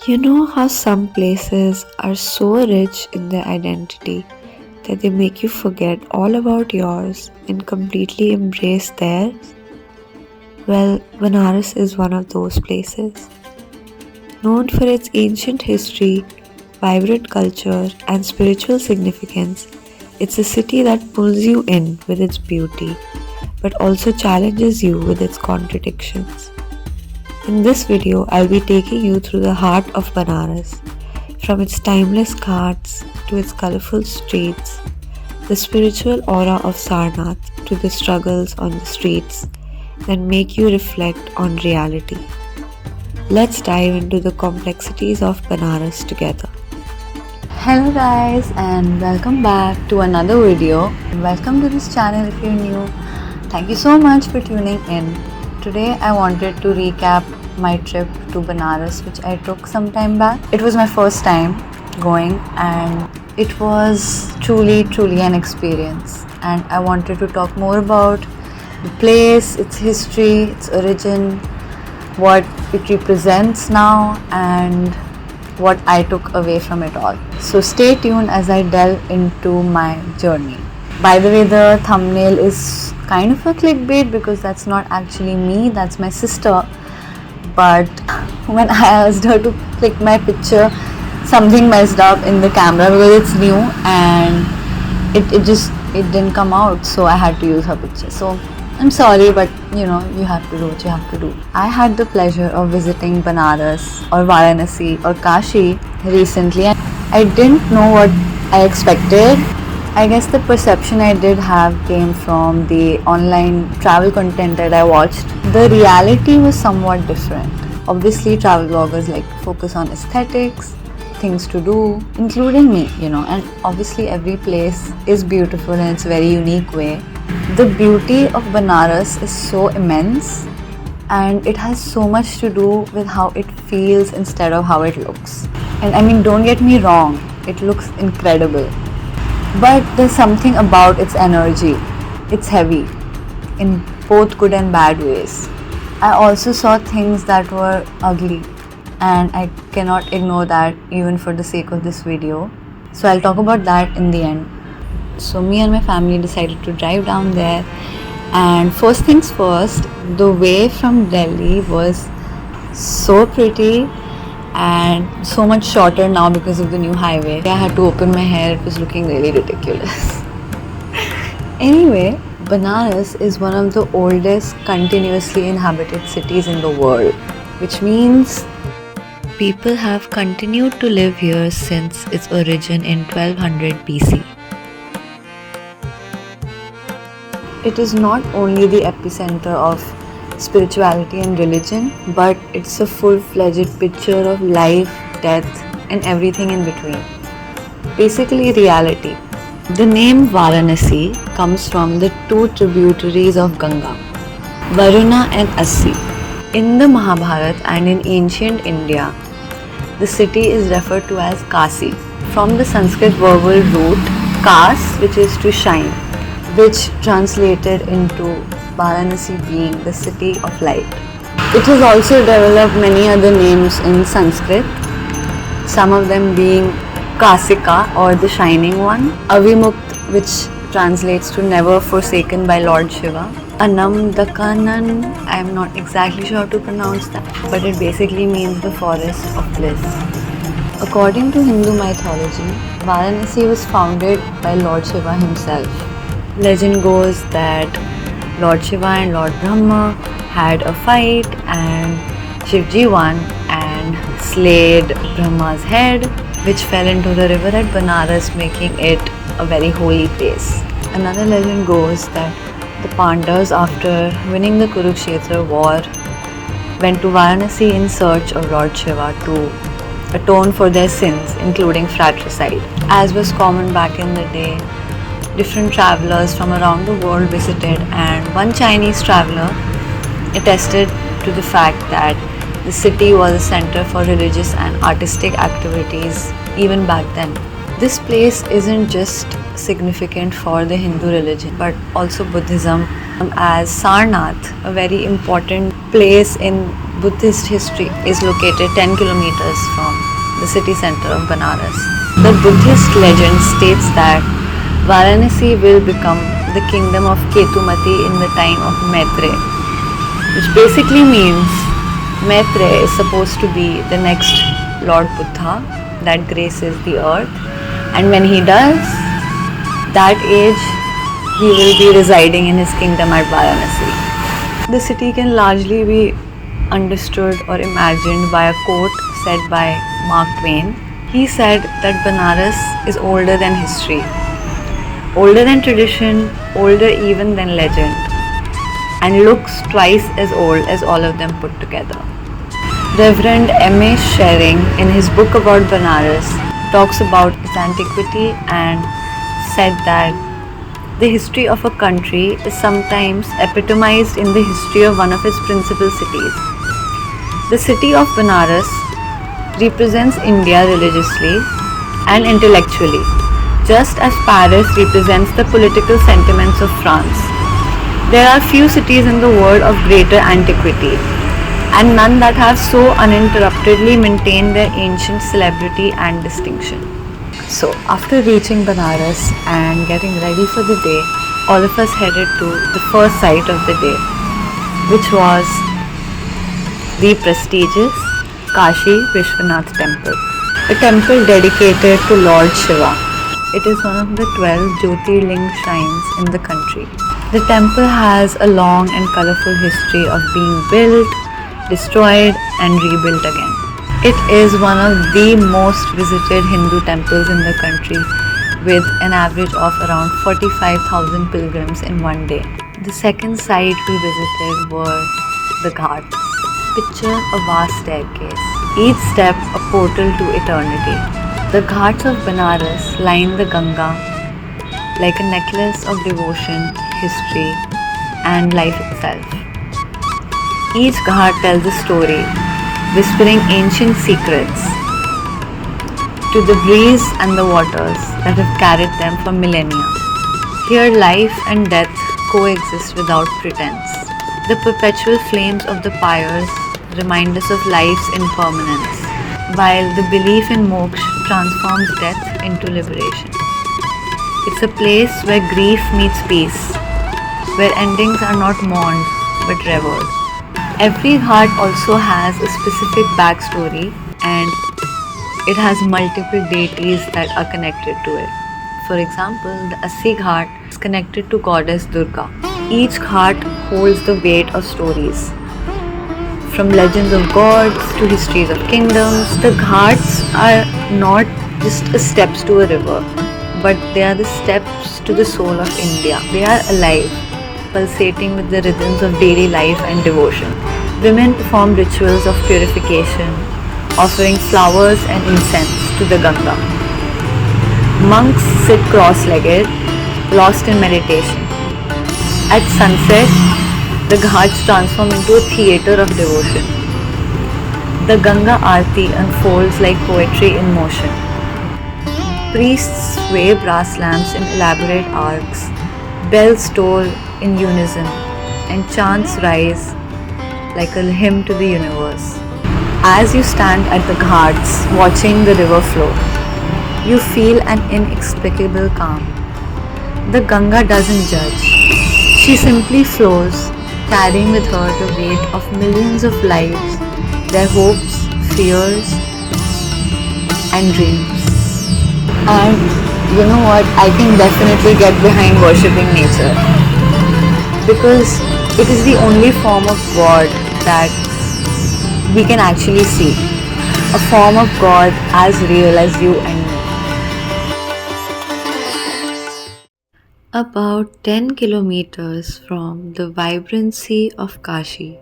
You know how some places are so rich in their identity that they make you forget all about yours and completely embrace theirs? Well, Banaras is one of those places. Known for its ancient history, vibrant culture, and spiritual significance, it's a city that pulls you in with its beauty, but also challenges you with its contradictions. In this video, I'll be taking you through the heart of Banaras, from its timeless ghats to its colorful streets, the spiritual aura of Sarnath to the struggles on the streets that make you reflect on reality. Let's dive into the complexities of Banaras together. Hello guys and welcome back to another video. Welcome to this channel if you're new. Thank you so much for tuning in. Today I wanted to recap my trip to Banaras which I took some time back. It was my first time going and it was truly an experience, and I wanted to talk more about the place, its history, its origin, what it represents now, and what I took away from it all. So stay tuned as I delve into my journey. By the way, the thumbnail is kind of a clickbait because that's not actually me, that's my sister. But when I asked her to click my picture, something messed up in the camera because it's new and it didn't come out, so I had to use her picture. So I'm sorry, but you have to do what you have to do. I had the pleasure of visiting Banaras or Varanasi or Kashi recently. I didn't know what I expected. I guess the perception I did have came from the online travel content that I watched. The reality was somewhat different. Obviously, travel bloggers like to focus on aesthetics, things to do, including me, and obviously every place is beautiful in its very unique way. The beauty of Banaras is so immense, and it has so much to do with how it feels instead of how it looks. And I mean, don't get me wrong, it looks incredible. But there's something about its energy. It's heavy in both good and bad ways. I also saw things that were ugly, and I cannot ignore that even for the sake of this video. So I'll talk about that in the end. So me and my family decided to drive down there, and first things first, the way from Delhi was so pretty and so much shorter now because of the new highway. I had to open my hair, it was looking really ridiculous. Anyway, Banaras is one of the oldest continuously inhabited cities in the world, which means people have continued to live here since its origin in 1200 BC. It is not only the epicenter of spirituality and religion, but it's a full-fledged picture of life, death, and everything in between. Basically, reality. The name Varanasi comes from the two tributaries of Ganga, Varuna and Assi. In the Mahabharata and in ancient India, the city is referred to as Kasi, from the Sanskrit verbal root kas, which is to shine, which translated into Varanasi being the city of light. It has also developed many other names in Sanskrit, some of them being Kasika or the shining one, Avimukt, which translates to never forsaken by Lord Shiva, Anamdakanan, I'm not exactly sure how to pronounce that, but it basically means the forest of bliss. According to Hindu mythology, Varanasi was founded by Lord Shiva himself. Legend goes that Lord Shiva and Lord Brahma had a fight and Shivji won and slayed Brahma's head, which fell into the river at Banaras, making it a very holy place. Another legend goes that the Pandavas, after winning the Kurukshetra war, went to Varanasi in search of Lord Shiva to atone for their sins, including fratricide. As was common back in the day, different travelers from around the world visited, and one Chinese traveler attested to the fact that the city was a center for religious and artistic activities even back then. This place isn't just significant for the Hindu religion but also Buddhism, as Sarnath, a very important place in Buddhist history is located 10 kilometers from the city center of Banaras. The Buddhist legend states that Varanasi will become the kingdom of Ketumati in the time of Maitreya, which basically means Maitreya is supposed to be the next Lord Buddha that graces the earth, and when he does, that age he will be residing in his kingdom at Varanasi. The city can largely be understood or imagined by a quote said by Mark Twain. He said that Banaras is older than history, older than tradition, older even than legend, and looks twice as old as all of them put together. Reverend M.A. Schering, in his book about Banaras, talks about its antiquity and said that the history of a country is sometimes epitomized in the history of one of its principal cities. The city of Banaras represents India religiously and intellectually, just as Paris represents the political sentiments of France. There are few cities in the world of greater antiquity, and none that have so uninterruptedly maintained their ancient celebrity and distinction. So, after reaching Banaras and getting ready for the day, all of us headed to the first site of the day, which was the prestigious Kashi Vishwanath Temple, a temple dedicated to Lord Shiva. It is one of the 12 Jyotirling shrines in the country. The temple has a long and colorful history of being built, destroyed, and rebuilt again. It is one of the most visited Hindu temples in the country, with an average of around 45,000 pilgrims in one day. The second site we visited were the Ghats. Picture a vast staircase, each step a portal to eternity. The Ghats of Banaras line the Ganga like a necklace of devotion, history, and life itself. Each Ghat tells a story, whispering ancient secrets to the breeze and the waters that have carried them for millennia. Here life and death coexist without pretense. The perpetual flames of the pyres remind us of life's impermanence, while the belief in moksha transforms death into liberation. It's a place where grief meets peace, where endings are not mourned but revered. Every ghat also has a specific backstory, and it has multiple deities that are connected to it. For example, the Assi Ghat is connected to goddess Durga. Each ghat holds the weight of stories. From legends of gods to histories of kingdoms, the ghats are not just steps to a river, but they are the steps to the soul of India. They are alive, pulsating with the rhythms of daily life and devotion. Women perform rituals of purification, offering flowers and incense to the Ganga. Monks sit cross-legged, lost in meditation. At sunset, the ghats transform into a theatre of devotion. The Ganga Aarti unfolds like poetry in motion. Priests sway brass lamps in elaborate arcs, bells toll in unison, and chants rise like a hymn to the universe. As you stand at the ghats watching the river flow, you feel an inexplicable calm. The Ganga doesn't judge. She simply flows, carrying with her the weight of millions of lives, their hopes, fears, and dreams. And you know what? I can definitely get behind worshipping nature, because it is the only form of God that we can actually see. A form of God as real as you and me. About 10 kilometers from the vibrancy of Kashi,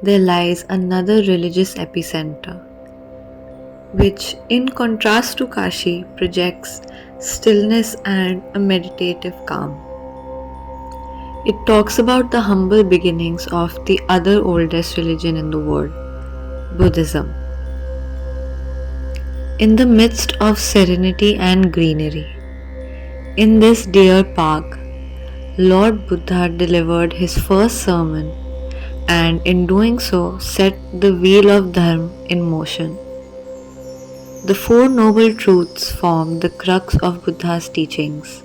there lies another religious epicenter, which, in contrast to Kashi, projects stillness and a meditative calm. It talks about the humble beginnings of the other oldest religion in the world, Buddhism. In the midst of serenity and greenery, in this deer park, Lord Buddha delivered his first sermon and in doing so set the wheel of Dharma in motion. The Four Noble Truths form the crux of Buddha's teachings.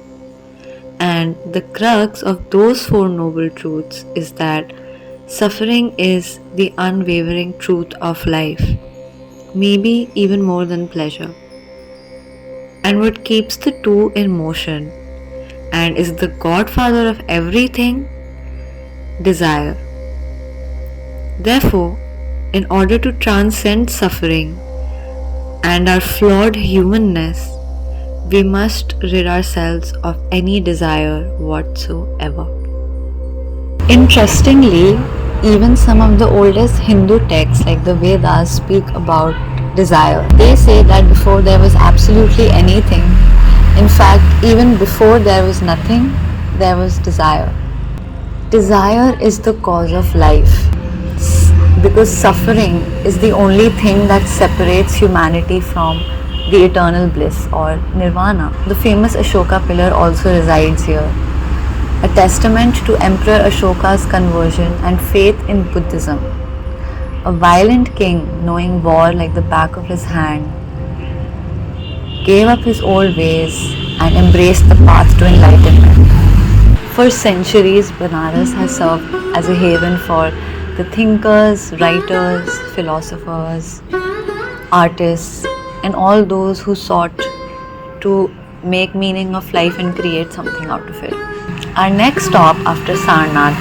And the crux of those Four Noble Truths is that suffering is the unwavering truth of life, maybe even more than pleasure. And what keeps the two in motion and is the godfather of everything? Desire. Therefore, in order to transcend suffering and our flawed humanness, we must rid ourselves of any desire whatsoever. Interestingly, even some of the oldest Hindu texts like the Vedas speak about desire. They say that before there was absolutely anything, in fact, even before there was nothing, there was desire. Desire is the cause of life because suffering is the only thing that separates humanity from the eternal bliss or nirvana. The famous Ashoka pillar also resides here, a testament to Emperor Ashoka's conversion and faith in Buddhism. A violent king, knowing war like the back of his hand, gave up his old ways and embraced the path to enlightenment. For centuries, Banaras has served as a haven for the thinkers, writers, philosophers, artists, and all those who sought to make meaning of life and create something out of it. Our next stop after Sarnath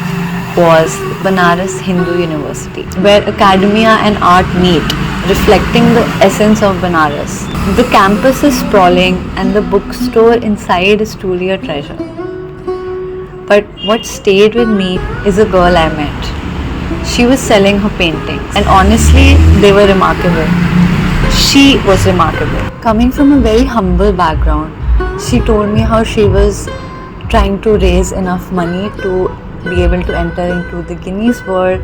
was Banaras Hindu University, where academia and art meet, reflecting the essence of Banaras. The campus is sprawling and the bookstore inside is truly a treasure. But what stayed with me is a girl I met. She was selling her paintings, and honestly, they were remarkable. She was remarkable. Coming from a very humble background, she told me how she was trying to raise enough money to be able to enter into the Guinness World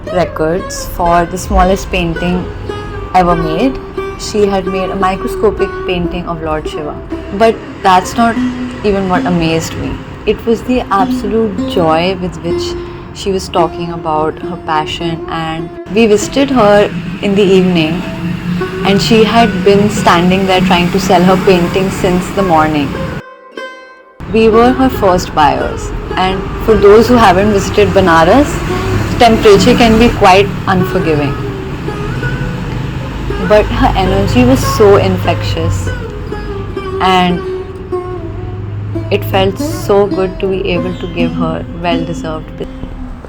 Records for the smallest painting ever made. She had made a microscopic painting of Lord Shiva. But that's not even what amazed me. It was the absolute joy with which she was talking about her passion, and we visited her in the evening and she had been standing there trying to sell her painting since the morning. We were her first buyers, and for those who haven't visited Banaras, the temperature can be quite unforgiving. But her energy was so infectious and it felt so good to be able to give her well-deserved business.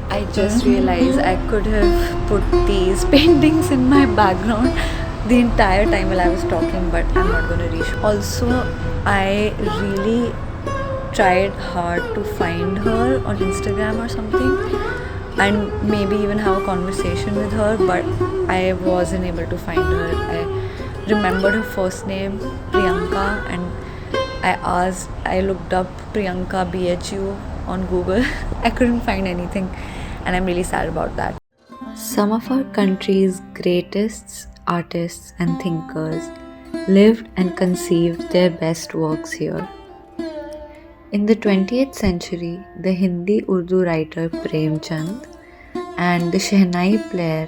I just realized I could have put these paintings in my background the entire time while I was talking, but I'm not going to reach. Also, I really tried hard to find her on Instagram or something and maybe even have a conversation with her, but I wasn't able to find her. I remembered her first name, Priyanka, and I looked up Priyanka BHU on Google. I couldn't find anything, and I'm really sad about that. Some of our country's greatest artists and thinkers lived and conceived their best works here. In the 20th century, the Hindi-Urdu writer Prem Chand and the Shehnai player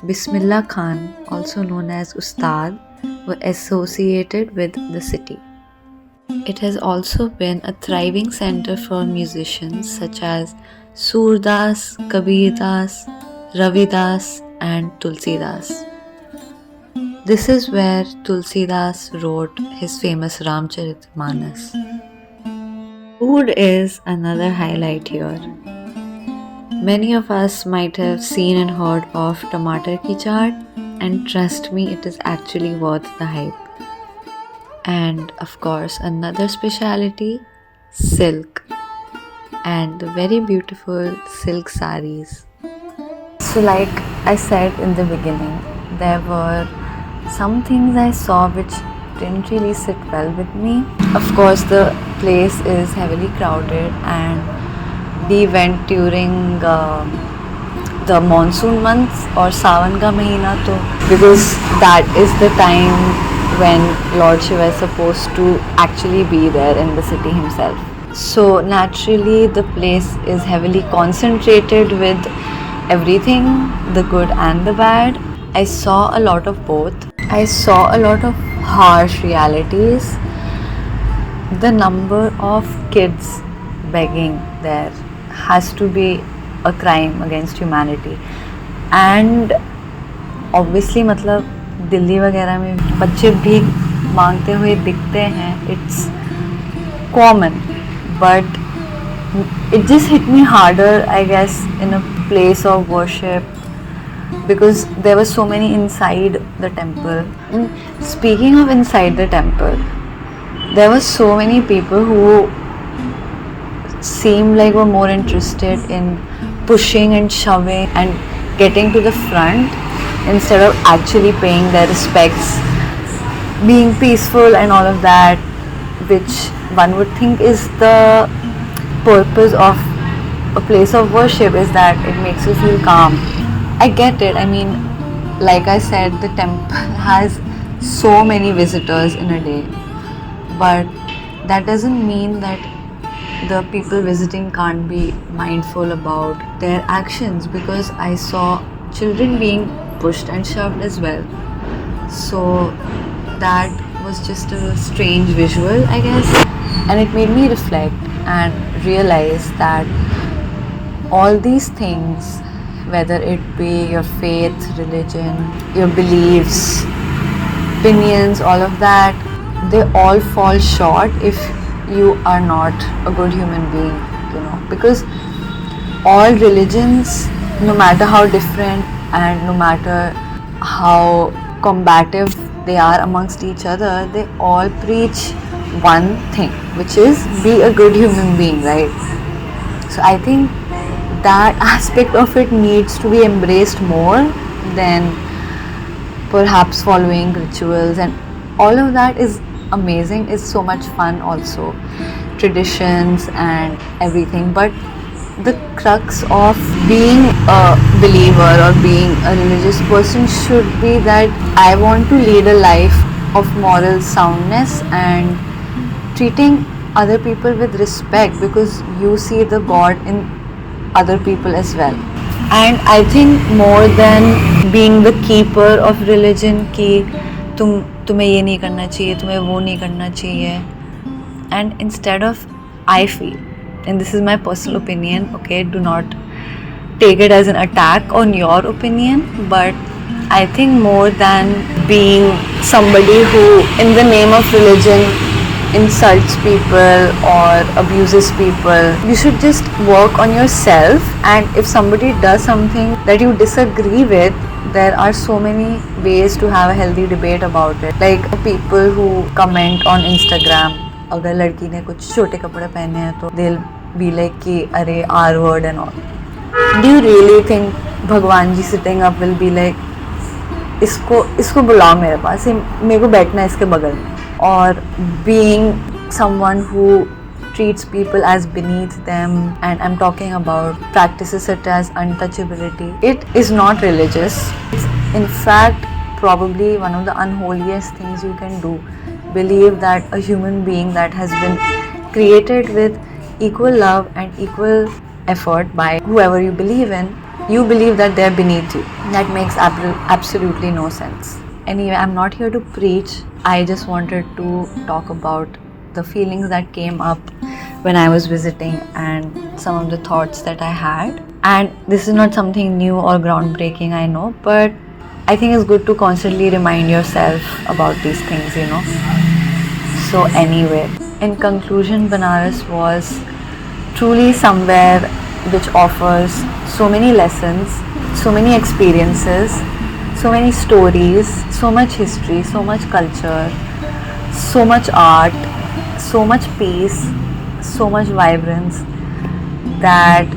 Bismillah Khan, also known as Ustad, were associated with the city. It has also been a thriving center for musicians such as Surdas, Kabirdas, Ravidas, and Tulsidas. This is where Tulsidas wrote his famous Ramcharitmanas. Food is another highlight here. Many of us might have seen and heard of Tomato ki chaat, and trust me, it is actually worth the hype. And of course, another speciality, silk, and the very beautiful silk saris. So like I said in the beginning, there were some things I saw which didn't really sit well with me. Of course, the place is heavily crowded and we went during the monsoon months or Sawan ka mahina to, because that is the time when Lord Shiva is supposed to actually be there in the city himself. So naturally the place is heavily concentrated with everything, the good and the bad. I saw a lot of both. I saw a lot of harsh realities. The number of kids begging there has to be a crime against humanity. And obviously मतलब दिल्ली वगैरह में बच्चे भीख मांगते हुए दिखते हैं, it's common, but it just hit me harder, I guess, in a place of worship, because there were so many inside the temple. Speaking of inside the temple, there were so many people who seemed like were more interested in pushing and shoving and getting to the front instead of actually paying their respects, being peaceful and all of that, which one would think is the purpose of a place of worship, is that it makes you feel calm. I get it. I mean, like I said, the temple has so many visitors in a day, but that doesn't mean that the people visiting can't be mindful about their actions, because I saw children being pushed and shoved as well. So that was just a strange visual, I guess, and it made me reflect and realize that all these things, whether it be your faith, religion, your beliefs, opinions, all of that, they all fall short if you are not a good human being, because all religions, no matter how different and no matter how combative they are amongst each other, they all preach one thing, which is be a good human being, right? So I think that aspect of it needs to be embraced more than perhaps following rituals, and all of that is amazing, is so much fun also, traditions and everything, but the crux of being a believer or being a religious person should be that I want to lead a life of moral soundness and treating other people with respect, because you see the God in other people as well. And I think more than being the keeper of religion कि तुम्हें ये नहीं करना चाहिए, तुम्हें वो नहीं करना चाहिए, and instead of, I feel, and this is my personal opinion, okay, do not take it as an attack on your opinion, but I think more than being somebody who in the name of religion insults people or abuses people, you should just work on yourself, and if somebody does something that you disagree with, there are so many ways to have a healthy debate about it. Like people who comment on Instagram, अगर लड़की ने कुछ छोटे कपड़े पहने हैं तो they'll be like कि अरे R word and all. Do you really think भगवान जी sitting up will be like इसको बुलाओ मेरे पास, मेरे को बैठना है इसके बगल में? Or being someone who treats people as beneath them, and I'm talking about practices such as untouchability. It is not religious. It's in fact probably one of the unholiest things you can do. Believe that a human being that has been created with equal love and equal effort by whoever you believe in, you believe that they're beneath you. That makes absolutely no sense. Anyway, I'm not here to preach. I just wanted to talk about the feelings that came up when I was visiting and some of the thoughts that I had. And this is not something new or groundbreaking, I know, but I think it's good to constantly remind yourself about these things, So anyway, in conclusion, Banaras was truly somewhere which offers so many lessons, so many experiences, so many stories, so much history, so much culture, so much art, so much peace, so much vibrance, that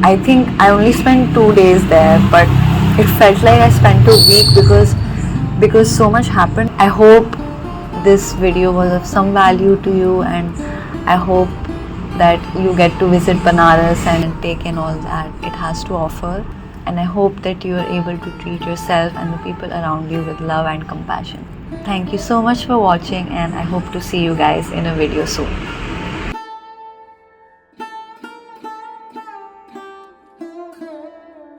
I think I only spent 2 days there, but it felt like I spent a week because so much happened. I hope this video was of some value to you, and I hope that you get to visit Banaras and take in all that it has to offer. And I hope that you are able to treat yourself and the people around you with love and compassion. Thank you so much for watching, and I hope to see you guys in a video soon.